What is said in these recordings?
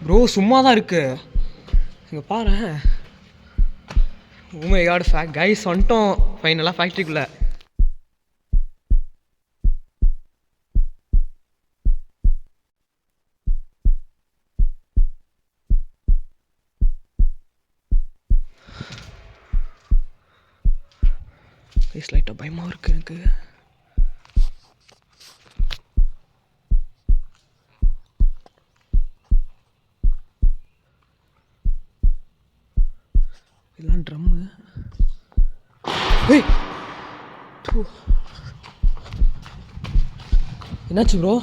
Bro சும்மா தான் இருக்கு. இங்கே பாரு. ஓ மை காட், கைஸ் வந்துட்டோம் ஃபைனலாக ஃபேக்ட்ரிக்குள்ளே. கைஸ் லைட்டாக பயமாக இருக்குது எனக்கு. இதெல்லாம் ட்ரம்மு. என்னாச்சு ப்ரோ?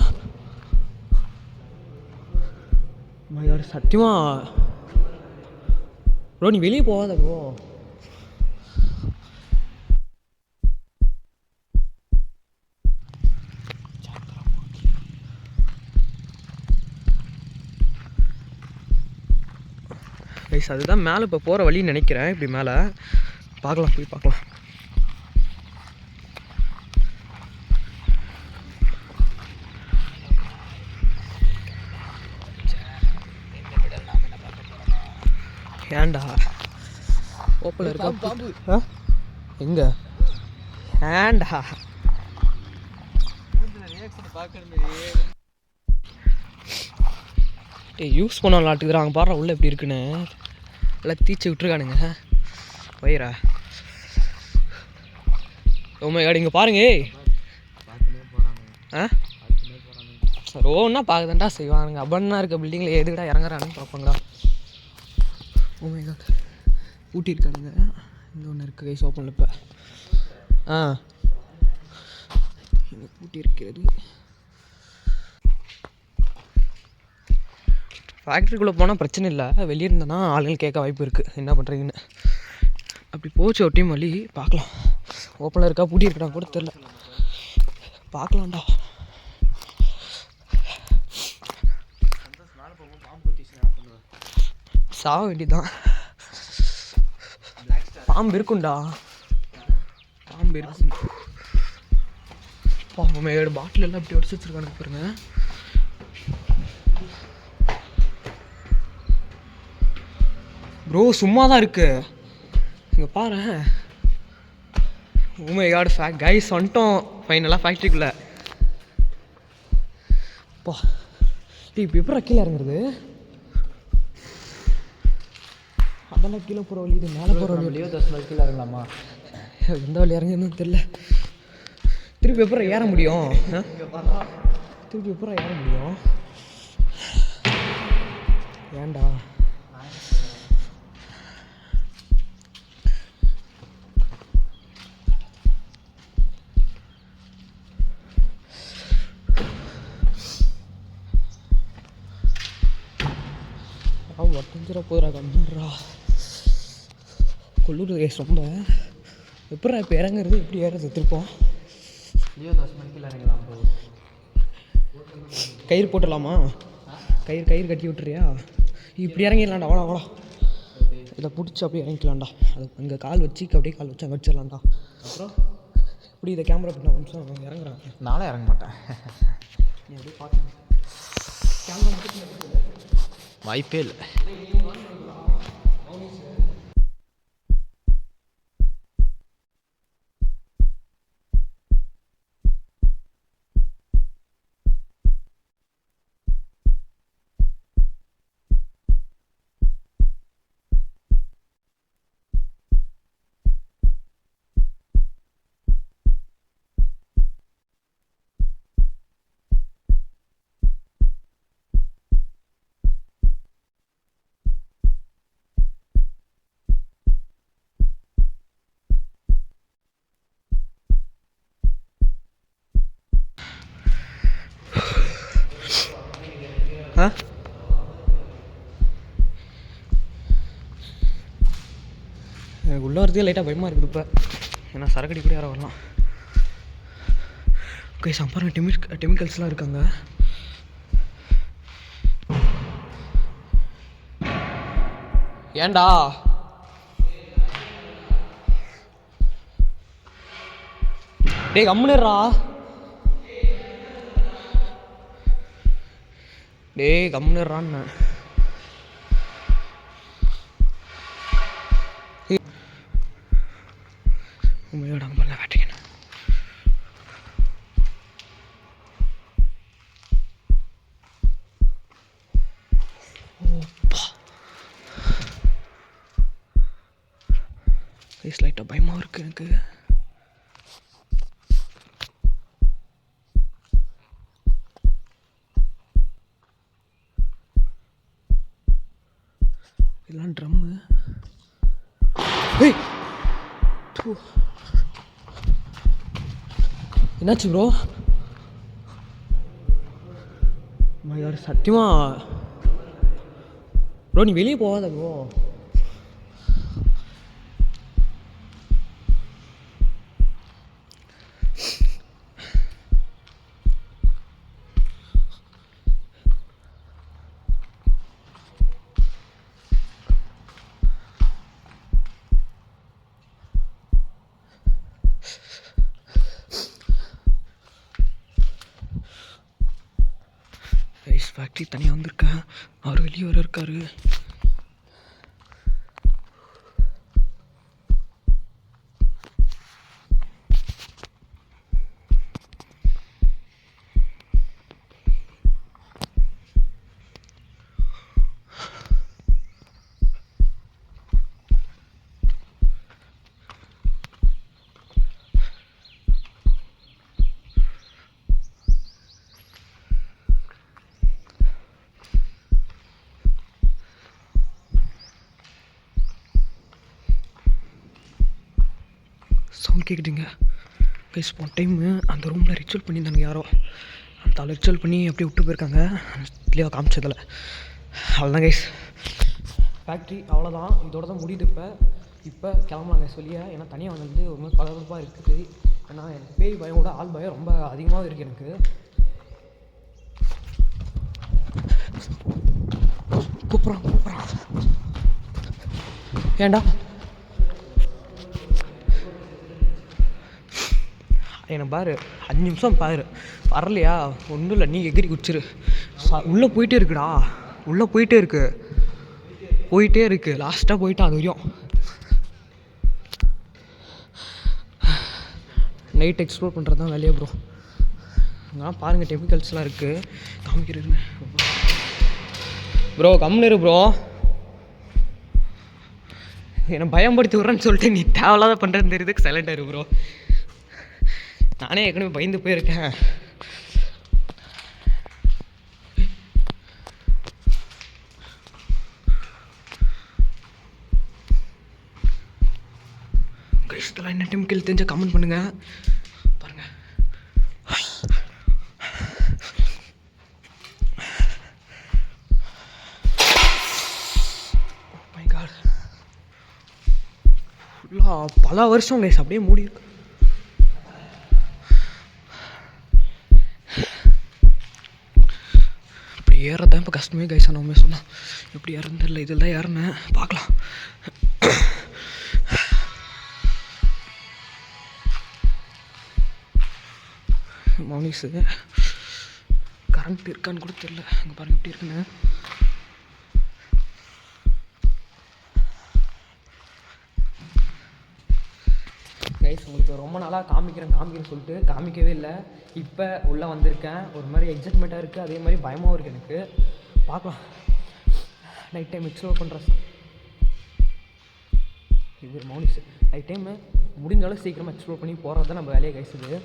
சத்தியமா ப்ரோ நீ வெளியே போகாத ப்ரோ. கைஸ் அதுதான் மேலே இப்போ போகிற வழின்னு நினைக்கிறேன். இப்படி மேலே பார்க்கலாம், போய் பார்க்கலாம். ஏண்டா ஓப்பனில் இருக்கா பாம்பு? எங்க ஏண்டா யூஸ் பண்ண விளாட்டுக்குறாங்க பாரு உள்ள எப்படி இருக்குன்னு. எல்லாம் தீச்சு விட்டுருக்கானுங்க வயிறா. ஓ மை காட், இங்கே பாருங்க. ரோன்னா பார்க்கதான்டா செய்வானுங்க. அப்படின்னா இருக்க பில்டிங்கில் எதுக்கடா இறங்குறானுன்னு பார்ப்பாங்களா? Oh my God, ஊட்டியிருக்கானுங்க. இங்கே ஒன்று இருக்குது கைஸ் ஓப்பனில். இப்போ இங்கே பூட்டி இருக்கிறது. ஃபேக்ட்ரிக்குள்ளே போனால் பிரச்சனை இல்லை, வெளியே இருந்தேன்னா ஆளுங்க கேட்க வாய்ப்பு இருக்குது என்ன பண்ணுறீங்கன்னு. அப்படி போச்சு ஒரு டைம் வழி பார்க்கலாம். ஓப்பனில் இருக்கா பூட்டி இருக்கா கூட தெரில, பார்க்கலாம்டா. சாக வேண்டியதுதான். பாம்பு இருக்கும்டா, பாம்பு இருக்கும். பாம்பு பாட்டில் எல்லாம் இப்படி உடச்சி வச்சுருக்கானுங்க பாருங்க. ப்ரோ சும்மா தான் இருக்கு. இங்கே பாரு. ஓ மை காட், கைஸ் வந்துட்டோம் ஃபைனலாக ஃபேக்ட்ரிக்குள்ளே. பா இப்போ எப்படி கீழே இறங்குறது? அதெல்லாம் கீழே போகிற வழி, இது மேலே போகிற வழியோ 10 கீழே இறங்கலாமா? எந்த வழி இறங்குன்னு தெரியல. திருப்பி எப்படி ஏற முடியும்? திருப்பி எப்படி ஏற முடியும்? ஏண்டா ஒட்டஞ்சிர போதுரா கம்மிடுறா. கொள்ளூர் கேஸ் ரொம்ப. எப்படா இப்போ இறங்குறது, எப்படி ஏறது திருப்போம்? கயிறு போட்டுடலாமா? கயிறு கட்டி விட்டுறியா? இப்படி இறங்கிடலாம்டா. அவ்வளோ அவ்வளோ இதை பிடிச்சி அப்படியே இறங்கிக்கலாம்டா. அது அங்கே கால் வச்சு அப்படியே கால் வச்சு அங்கே வச்சிடலாம்டா. அப்புறம் இப்படி இதை கேமரா பண்ண ஒரு நிமிஷம் இறங்குறான். நானே இறங்க மாட்டேன். நீ அப்படியே பார்த்து கேமரா வாய்ப்பே இல்லை. எனக்கு உள்ளே வரதுக்கே லைட்டாக பயமாக இருக்குது இப்போ. ஏன்னா சரக்கடி கூட யாரும் வரலாம். ஓகே சம்பாருங்க, கெமிக்கல்ஸ்லாம் இருக்காங்க. ஏண்டா டேய் கம்முனுறா. டேய் கம்முனுறான்னு உண்மையோட அங்கே பண்ணல வேட்டையன். ஓப்பா கைஸ் லைட்டாக பயமாக இருக்குது எனக்கு. இதெல்லாம் ட்ரம்மு. ஏய் என்னாச்சு ப்ரோ? மையார் சத்தியமா ப்ரோ நீ வெளியே போகாத ப்ரோ. ஃபேக்ட்ரி தனியாக வந்திருக்கேன். அவர் வெளியே வர இருக்காரு. சவுண்ட் கேட்குதுங்க கைஸ். போன டைமு அந்த ரூமில் ரிச்சுவல் பண்ணியிருந்தாங்க யாரோ. அந்த ஆள் ரிச்சுவல் பண்ணி அப்படியே விட்டு போயிருக்காங்க. கிளியாக காமிச்சதில் அவ்வளோதான் கைஸ். ஃபேக்ட்ரி அவ்வளோதான், இதோட தான் முடியுது. இப்போ கிளம்பலாங்க சொல்லியா. ஏன்னா தனியாக வந்து ஒரு மாதிரி பரபரப்பாக இருக்குது. ஏன்னா எனக்கு பேய் பயமோட ஆள் பயம் ரொம்ப அதிகமாக இருக்குது எனக்கு. கூப்பிட்றான் ஏண்டா என்னை பாரு, 5 நிமிஷம் பாரு, வரலையா ஒன்றும் இல்லை, நீ எகிரி குச்சிரு. உள்ளே போயிட்டே இருக்குடா, உள்ளே போயிட்டே இருக்கு லாஸ்ட்டாக போயிட்டான் அது வரையும். நைட் எக்ஸ்ப்ளோர் பண்ணுறது தான் வேலையா ப்ரோ. அங்கெல்லாம் பாருங்கள் கெமிக்கல்ஸ்லாம் இருக்குது, காமிக்கிறேன் ப்ரோ. கம்முன்னு ப்ரோ, என்னை பயன்படுத்தி விட்றேன்னு சொல்லிட்டு நீ தேவையில்லாத பண்ணுறேன்னு தெரியுதுக்கு சைலண்டாக இரு ப்ரோ. நானே ஏற்கனவே பயந்து போயிருக்கேன். இதெல்லாம் என்ன கெமிக்கல் தெரிஞ்சால் கமெண்ட் பண்ணுங்க. பாருங்க மை காட், ஃபுல்லாக பல வருஷம் கைஸ் அப்படியே மூடி இருக்கு. ஏறதான் இப்போ கஷ்டமே கைஸ். நம்ம சொன்னால் எப்படி ஏறன்னு தெரியல. இதில் தான் ஏறினேன், பார்க்கலாம். மௌனிஸு கரண்ட் இருக்கான்னு கூட தெரியல. அங்கே பாருங்கள் எப்படி இருக்குன்னு. கைஸ் உங்களுக்கு ரொம்ப நாளாக காமிக்கிறேன் சொல்லிட்டு காமிக்கவே இல்லை. இப்போ உள்ளே வந்திருக்கேன், ஒரு மாதிரி எக்ஸைட்மெண்ட்டாக இருக்குது, அதே மாதிரி பயமாகவும் இருக்குது எனக்கு. பார்க்கலாம், நைட் டைம் எக்ஸ்ப்ளோர் பண்ணுறேன். இது ஒரு மௌனிஸ். நைட் டைமு முடிஞ்ச அளவுக்கு சீக்கிரமாக எக்ஸ்ப்ளோர் பண்ணி போகிறது தான் நம்ம வேலையை கைஸ். இது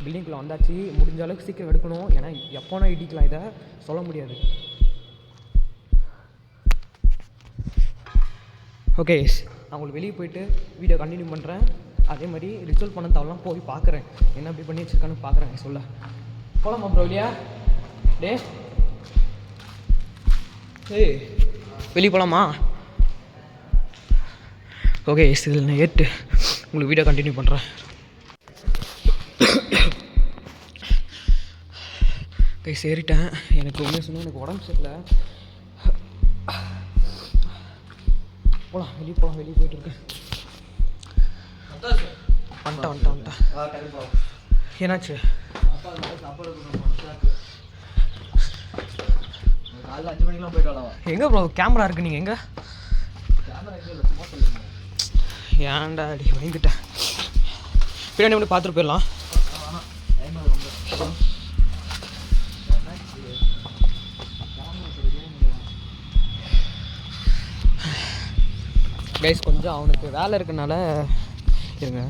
பில்டிங்குள்ளே வந்தாச்சு, முடிஞ்ச அளவுக்கு சீக்கிரம் எடுக்கணும். ஏன்னா எப்போனா இடிக்கலாம், இதை சொல்ல முடியாது. ஓகே நான் உங்களுக்கு வெளியே போயிட்டு வீடியோ கண்டினியூ பண்ணுறேன். அதே மாதிரி ரிச்சுவல் பண்ண தவலாம் போய் பார்க்குறேன், என்ன அப்படி பண்ணி வச்சுருக்கான்னு பார்க்குறேன். சொல்ல போகலாமா ப்ரோ இல்லையா? ஏய் வெளியே போகலாமா? ஓகே இதில் நான் ஏற்று உங்களுக்கு வீடியோ கண்டினியூ பண்ணுறேன். ஏறிட்டேன். எனக்கு உண்மையை சொன்னால் எனக்கு உடம்பு சரியில்லை. போகலாம், வெளியே போயிட்டு இருக்கேன். வந்துட்டேன். என்னாச்சு? காலைல 5 மணிக்கெலாம் போயிட்டு வரலாம். எங்கே ப்ரோ கேமரா இருக்குது? நீங்கள் எங்கே? ஏன்டா அடி வாங்கிட்டேன். பின்னாடி மட்டும் பார்த்துட்டு போயிடலாம். கைஸ் கொஞ்சம் அவனுக்கு வேலை இருக்கனால இருங்க.